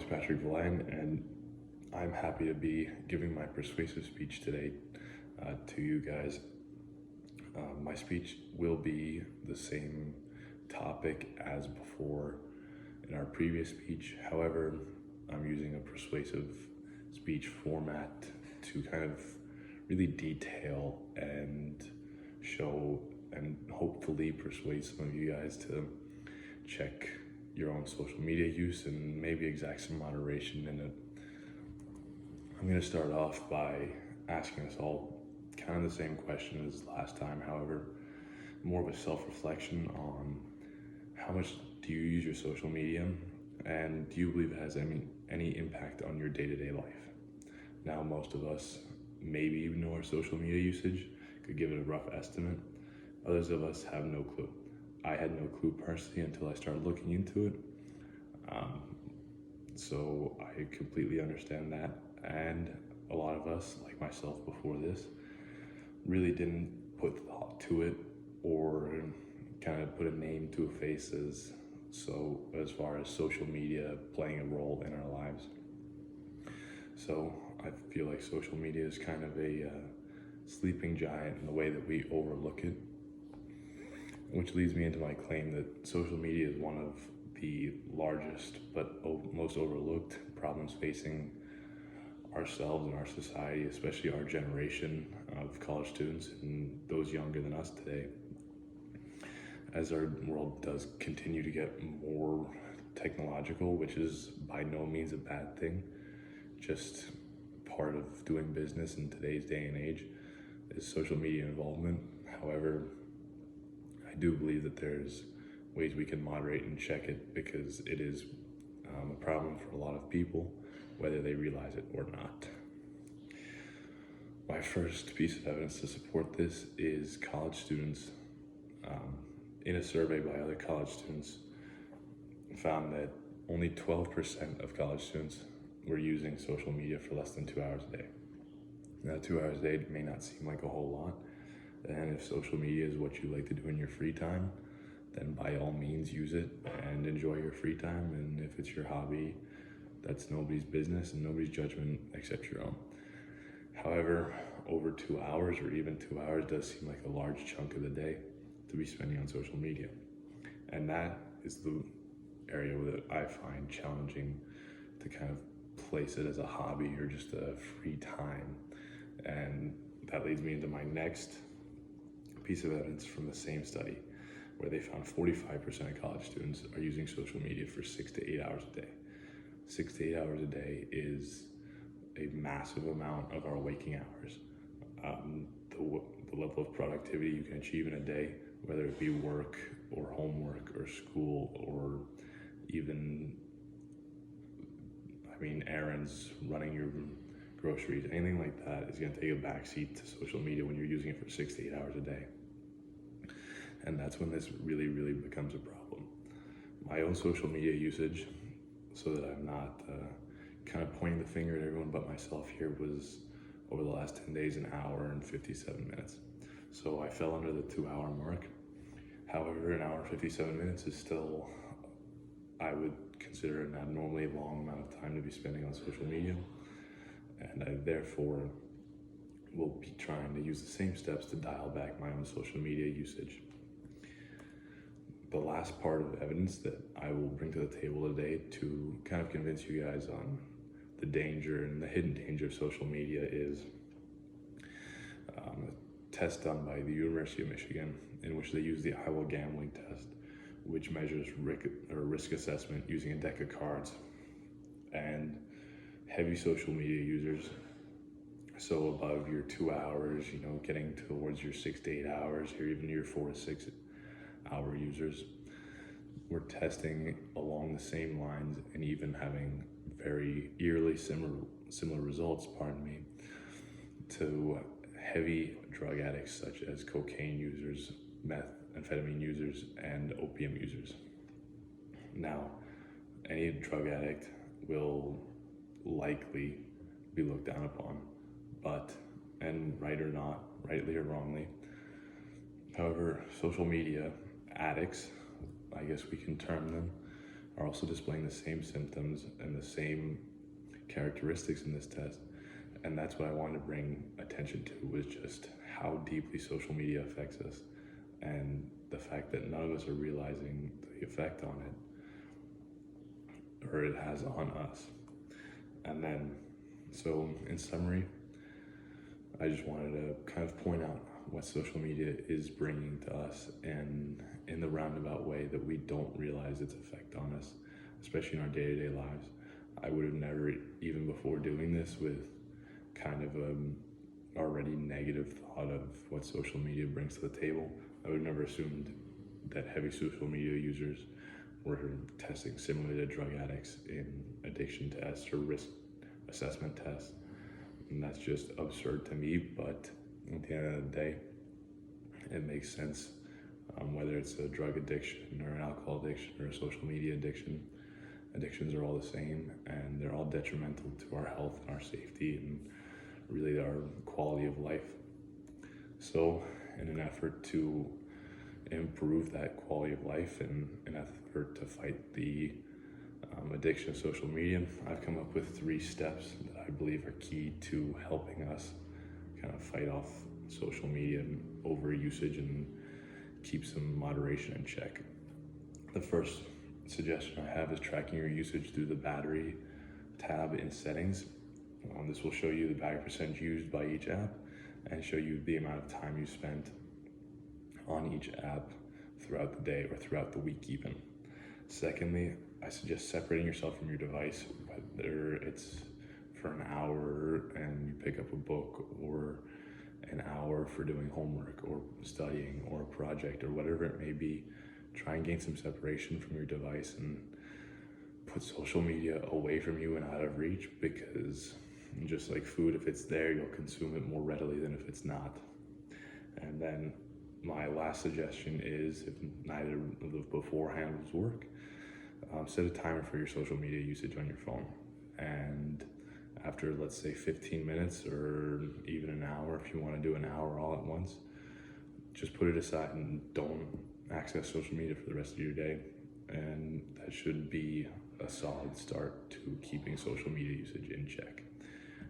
is Patrick Villan, and I'm happy to be giving my persuasive speech today to you guys. My speech will be the same topic as before in our previous speech. However, I'm using a persuasive speech format to kind of really detail and show and hopefully persuade some of you guys to check your own social media use and maybe exact some moderation in it. I'm going to start off by asking us all kind of the same question as last time, however, more of a self-reflection on how much do you use your social media, and do you believe it has any impact on your day-to-day life? Now, most of us maybe even know our social media usage, could give it a rough estimate. Others of us have no clue. I had no clue personally until I started looking into it. So I completely understand that. And a lot of us, like myself before this, really didn't put thought to it or kind of put a name to a face as far as social media playing a role in our lives. So I feel like social media is kind of a sleeping giant in the way that we overlook it, which leads me into my claim that social media is one of the largest but most overlooked problems facing ourselves and our society, especially our generation of college students and those younger than us today. As our world does continue to get more technological, which is by no means a bad thing, just part of doing business in today's day and age is social media involvement. However, I do believe that there's ways we can moderate and check it, because it is a problem for a lot of people, whether they realize it or not. My first piece of evidence to support this is college students. In a survey by other college students, found that only 12% of college students were using social media for less than 2 hours a day. Now, 2 hours a day may not seem like a whole lot, and if social media is what you like to do in your free time, then by all means use it and enjoy your free time. And if it's your hobby, that's nobody's business and nobody's judgment except your own. However, over 2 hours or even 2 hours does seem like a large chunk of the day to be spending on social media. And that is the area that I find challenging to kind of place it as a hobby or just a free time. And that leads me into my next piece of evidence from the same study, where they found 45% of college students are using social media for 6 to 8 hours a day. 6 to 8 hours a day is a massive amount of our waking hours. The level of productivity you can achieve in a day, whether it be work or homework or school or even, errands, running your groceries, anything like that is going to take a backseat to social media when you're using it for 6 to 8 hours a day. And that's when this really, really becomes a problem. My own social media usage, so that I'm not kind of pointing the finger at everyone but myself here, was over the last 10 days, an hour and 57 minutes. So I fell under the 2 hour mark. However, an hour and 57 minutes is still, I would consider, an abnormally long amount of time to be spending on social media. And I therefore will be trying to use the same steps to dial back my own social media usage. The last part of evidence that I will bring to the table today to kind of convince you guys on the danger and the hidden danger of social media is a test done by the University of Michigan, in which they use the Iowa gambling test, which measures risk assessment using a deck of cards. And heavy social media users, so above your 2 hours, getting towards your 6 to 8 hours, or even your 4 to 6 hour users, we're testing along the same lines and even having very eerily similar results, to heavy drug addicts such as cocaine users, methamphetamine users, and opium users. Now, any drug addict will likely be looked down upon, and rightly or wrongly. However, social media addicts, I guess we can term them, are also displaying the same symptoms and the same characteristics in this test. And that's what I wanted to bring attention to, was just how deeply social media affects us, and the fact that none of us are realizing the effect on it, or it has on us. And then, so in summary, I just wanted to kind of point out what social media is bringing to us, and in the roundabout way that we don't realize its effect on us, especially in our day-to-day lives. I would have never, even before doing this, with kind of already negative thought of what social media brings to the table, I would have never assumed that heavy social media users were testing similarly to drug addicts in addiction tests or risk assessment tests. And that's just absurd to me, but at the end of the day, it makes sense. Whether it's a drug addiction or an alcohol addiction or a social media addiction, addictions are all the same, and they're all detrimental to our health and our safety and really our quality of life. So in an effort to improve that quality of life and an effort to fight the addiction of social media, I've come up with 3 steps that I believe are key to helping us kind of fight off social media and overusage and keep some moderation in check. The first suggestion I have is tracking your usage through the battery tab in settings. This will show you the battery percentage used by each app and show you the amount of time you spent on each app throughout the day or throughout the week even. Secondly, I suggest separating yourself from your device, whether it's for an hour and you pick up a book, or an hour for doing homework or studying or a project or whatever it may be. Try and gain some separation from your device and put social media away from you and out of reach, because just like food, if it's there, you'll consume it more readily than if it's not. And then my last suggestion is, if neither of the beforehands work, set a timer for your social media usage on your phone. And after, let's say, 15 minutes or even an hour, if you want to do an hour all at once, just put it aside and don't access social media for the rest of your day. And that should be a solid start to keeping social media usage in check.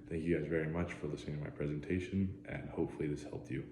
Thank you guys very much for listening to my presentation, and hopefully this helped you.